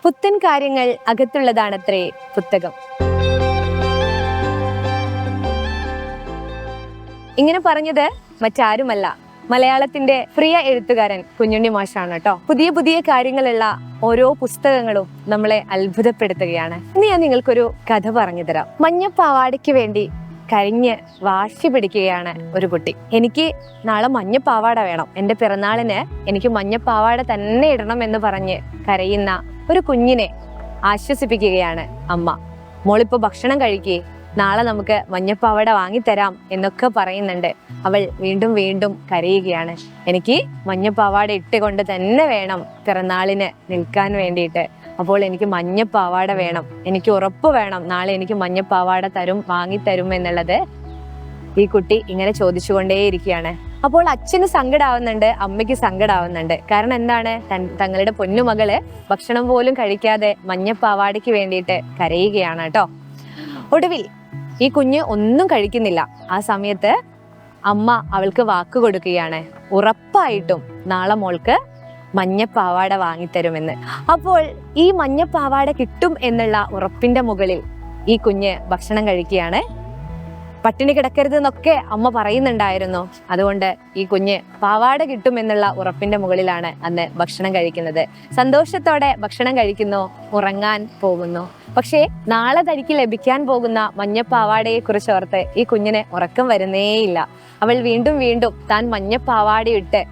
പുത്തൻ കാര്യങ്ങൾ അകത്തുള്ളതാണത്രേ പുസ്തകം. ഇങ്ങനെ പറഞ്ഞത് മറ്റാരുമല്ല, മലയാളത്തിന്റെ പ്രിയ എഴുത്തുകാരൻ കുഞ്ഞുണ്ണി മാഷാണ് കേട്ടോ. പുതിയ പുതിയ കാര്യങ്ങളുള്ള ഓരോ പുസ്തകങ്ങളും നമ്മളെ അത്ഭുതപ്പെടുത്തുകയാണ്. ഇനി ഞാൻ നിങ്ങൾക്കൊരു കഥ പറഞ്ഞു തരാം. മഞ്ഞപ്പാവാടയ്ക്ക് വേണ്ടി കഴിഞ്ഞ് വാശി പിടിക്കുകയാണ് ഒരു കുട്ടി. എനിക്ക് നാളെ മഞ്ഞപ്പാവാട വേണം, എൻ്റെ പിറന്നാളിന് എനിക്ക് മഞ്ഞപ്പാവാട തന്നെ ഇടണം എന്ന് പറഞ്ഞ് കരയുന്ന ഒരു കുഞ്ഞിനെ ആശ്വസിപ്പിക്കുകയാണ് അമ്മ. മോളിപ്പോ ഭക്ഷണം കഴിക്കേ, നാളെ നമുക്ക് മഞ്ഞപ്പാവാട വാങ്ങിത്തരാം എന്നൊക്കെ പറയുന്നുണ്ട്. അവൾ വീണ്ടും വീണ്ടും കരയുകയാണ്. എനിക്ക് മഞ്ഞപ്പാവാട ഇട്ടുകൊണ്ട് തന്നെ വേണം പിറന്നാളിന് നിൽക്കാൻ വേണ്ടിയിട്ട്. അപ്പോൾ എനിക്ക് മഞ്ഞപ്പാവാട വേണം, എനിക്ക് ഉറപ്പ് വേണം, നാളെ എനിക്ക് മഞ്ഞപ്പാവാട വാങ്ങിത്തരും എന്നുള്ളത് ഈ കുട്ടി ഇങ്ങനെ ചോദിച്ചുകൊണ്ടേയിരിക്കുകയാണ്. അപ്പോൾ അച്ഛന് സങ്കടാവുന്നുണ്ട്, അമ്മയ്ക്ക് സങ്കടാവുന്നുണ്ട്. കാരണം എന്താണ്, തങ്ങളുടെ പൊന്നുമകള് ഭക്ഷണം പോലും കഴിക്കാതെ മഞ്ഞപ്പാവാടയ്ക്ക് വേണ്ടിയിട്ട് കരയുകയാണ് കേട്ടോ. ഒടുവിൽ ഈ കുഞ്ഞ് ഒന്നും കഴിക്കുന്നില്ല. ആ സമയത്ത് അമ്മ അവൾക്ക് വാക്ക് കൊടുക്കുകയാണ്, ഉറപ്പായിട്ടും നാളെ മോൾക്ക് മഞ്ഞപ്പാവാട വാങ്ങിത്തരുമെന്ന്. അപ്പോൾ ഈ മഞ്ഞപ്പാവാട കിട്ടും എന്നുള്ള ഉറപ്പിന്റെ മുകളിൽ ഈ കുഞ്ഞ് ഭക്ഷണം കഴിക്കുകയാണ്. പട്ടിണി കിടക്കരുത് എന്നൊക്കെ അമ്മ പറയുന്നുണ്ടായിരുന്നു. അതുകൊണ്ട് ഈ കുഞ്ഞ് പാവാട കിട്ടും എന്നുള്ള ഉറപ്പിന്റെ മുകളിലാണ് അന്ന് ഭക്ഷണം കഴിക്കുന്നത്. സന്തോഷത്തോടെ ഭക്ഷണം കഴിക്കുന്നു, ഉറങ്ങാൻ പോകുന്നു. പക്ഷേ നാളെ തനിക്ക് ലഭിക്കാൻ പോകുന്ന മഞ്ഞപ്പാവാടയെ കുറിച്ച് ഓർത്ത് ഈ കുഞ്ഞിന് ഉറക്കം വരുന്നേയില്ല. അവൾ വീണ്ടും വീണ്ടും താൻ മഞ്ഞപ്പാവാടയിട്ട്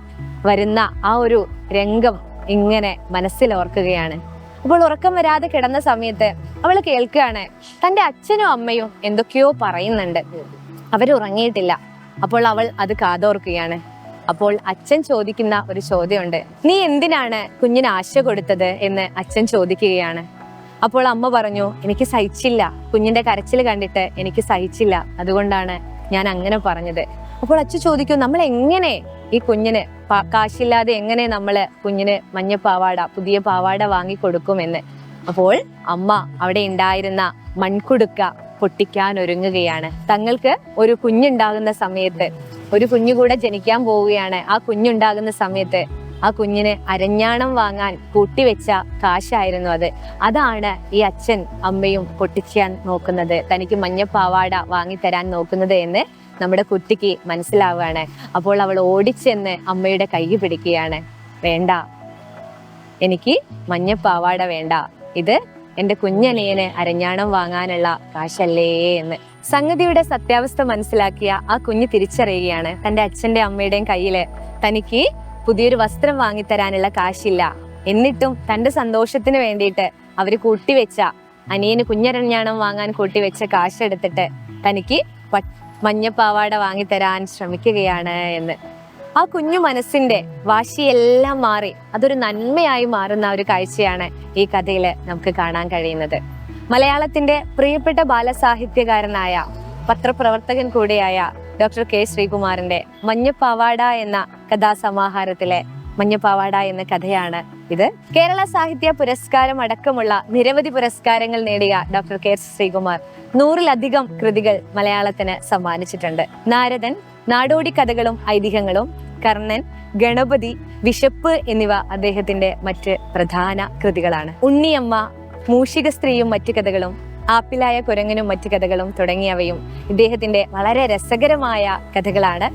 വരുന്ന ആ ഒരു രംഗം ഇങ്ങനെ മനസ്സിൽ ഓർക്കുകയാണ്. അപ്പോൾ ഉറക്കം വരാതെ കിടന്ന സമയത്ത് അവൾ കേൾക്കുകയാണ്, തൻ്റെ അച്ഛനും അമ്മയും എന്തൊക്കെയോ പറയുന്നുണ്ട്, അവരുറങ്ങിയിട്ടില്ല. അപ്പോൾ അവൾ അത് കാതോർക്കുകയാണ്. അപ്പോൾ അച്ഛൻ ചോദിക്കുന്ന ഒരു ചോദ്യമുണ്ട്, നീ എന്തിനാണ് കുഞ്ഞിന് ആശ കൊടുത്തത് എന്ന് അച്ഛൻ ചോദിക്കുകയാണ്. അപ്പോൾ അമ്മ പറഞ്ഞു, എനിക്ക് സഹിച്ചില്ല, കുഞ്ഞിന്റെ കരച്ചിൽ കണ്ടിട്ട് എനിക്ക് സഹിച്ചില്ല, അതുകൊണ്ടാണ് ഞാൻ അങ്ങനെ പറഞ്ഞത്. അപ്പോൾ അച്ഛൻ ചോദിക്കും, നമ്മൾ എങ്ങനെ ഈ കുഞ്ഞിന് കാശില്ലാതെ എങ്ങനെ നമ്മള് കുഞ്ഞിന് മഞ്ഞപ്പാവാട, പുതിയ പാവാട വാങ്ങിക്കൊടുക്കുമെന്ന്. അപ്പോൾ അമ്മ അവിടെ ഉണ്ടായിരുന്ന മൺകുടുക്ക പൊട്ടിക്കാൻ ഒരുങ്ങുകയാണ്. തങ്ങൾക്ക് ഒരു കുഞ്ഞുണ്ടാകുന്ന സമയത്ത്, ഒരു കുഞ്ഞു കൂടെ ജനിക്കാൻ പോവുകയാണ്. ആ കുഞ്ഞുണ്ടാകുന്ന സമയത്ത് ആ കുഞ്ഞിന് അരഞ്ഞാണം വാങ്ങാൻ കൂട്ടിവെച്ച കാശായിരുന്നു അത്. അതാണ് ഈ അച്ഛൻ അമ്മയും പൊട്ടിക്കാൻ നോക്കുന്നത്, തനിക്ക് മഞ്ഞപ്പാവാട വാങ്ങിത്തരാൻ നോക്കുന്നത് എന്ന് നമ്മുടെ കുട്ടിക്ക് മനസ്സിലാവുകയാണ്. അപ്പോൾ അവൾ ഓടിച്ചെന്ന് അമ്മയുടെ കൈ പിടിക്കുകയാണ്. വേണ്ട, എനിക്ക് മഞ്ഞപ്പാവാട വേണ്ട, ഇത് എൻ്റെ കുഞ്ഞനിയന് അരഞ്ഞാണം വാങ്ങാനുള്ള കാശല്ലേ എന്ന്. സംഗതിയുടെ സത്യാവസ്ഥ മനസ്സിലാക്കിയ ആ കുഞ്ഞ് തിരിച്ചറിയുകയാണ്, തൻ്റെ അച്ഛൻ്റെ അമ്മയുടെയും കയ്യില് തനിക്ക് പുതിയൊരു വസ്ത്രം വാങ്ങിത്തരാനുള്ള കാശില്ല. എന്നിട്ടും തൻ്റെ സന്തോഷത്തിന് വേണ്ടിയിട്ട് അവര് കൂട്ടിവെച്ച, അനിയന് കുഞ്ഞരഞ്ഞാണം വാങ്ങാൻ കൂട്ടിവെച്ച കാശെടുത്തിട്ട് തനിക്ക് മഞ്ഞപ്പാവാട വാങ്ങിത്തരാൻ ശ്രമിക്കുകയാണ് എന്ന്. ആ കുഞ്ഞു മനസ്സിന്റെ വാശിയെല്ലാം മാറി അതൊരു നന്മയായി മാറുന്ന ഒരു കാഴ്ചയാണ് ഈ കഥയിൽ നമുക്ക് കാണാൻ കഴിയുന്നത്. മലയാളത്തിന്റെ പ്രിയപ്പെട്ട ബാലസാഹിത്യകാരനായ പത്രപ്രവർത്തകൻ കൂടിയായ ഡോക്ടർ കെ ശ്രീകുമാറിന്റെ മഞ്ഞപ്പാവാട എന്ന കഥാസമാഹാരത്തിലെ മഞ്ഞപ്പാവാട എന്ന കഥയാണ് ഇത്. കേരള സാഹിത്യ പുരസ്കാരം അടക്കമുള്ള നിരവധി പുരസ്കാരങ്ങൾ നേടിയ ഡോക്ടർ കെ ശ്രീകുമാർ 100-ലധികം കൃതികൾ മലയാളത്തിന് സമ്മാനിച്ചിട്ടുണ്ട്. നാരദൻ, നാടോടി കഥകളും ഐതിഹ്യങ്ങളും, കർണൻ, ഗണപതി, വിശപ്പ് എന്നിവ അദ്ദേഹത്തിന്റെ മറ്റ് പ്രധാന കൃതികളാണ്. ഉണ്ണിയമ്മ, മൂഷിക സ്ത്രീയും മറ്റു കഥകളും, ആപ്പിലായ കുരങ്ങനും മറ്റു കഥകളും തുടങ്ങിയവയും ഇദ്ദേഹത്തിന്റെ വളരെ രസകരമായ കഥകളാണ്.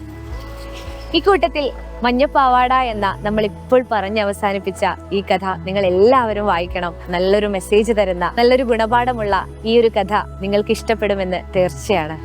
ഇക്കൂട്ടത്തിൽ മഞ്ഞപ്പാവാട എന്ന നമ്മൾ ഇപ്പോൾ അവസാനിപ്പിച്ച ഈ കഥ നിങ്ങൾ എല്ലാവരും വായിക്കണം. നല്ലൊരു മെസ്സേജ് തരുന്ന, നല്ലൊരു ഗുണപാഠമുള്ള ഈ ഒരു കഥ നിങ്ങൾക്ക് ഇഷ്ടപ്പെടുമെന്ന് തീർച്ചയാണ്.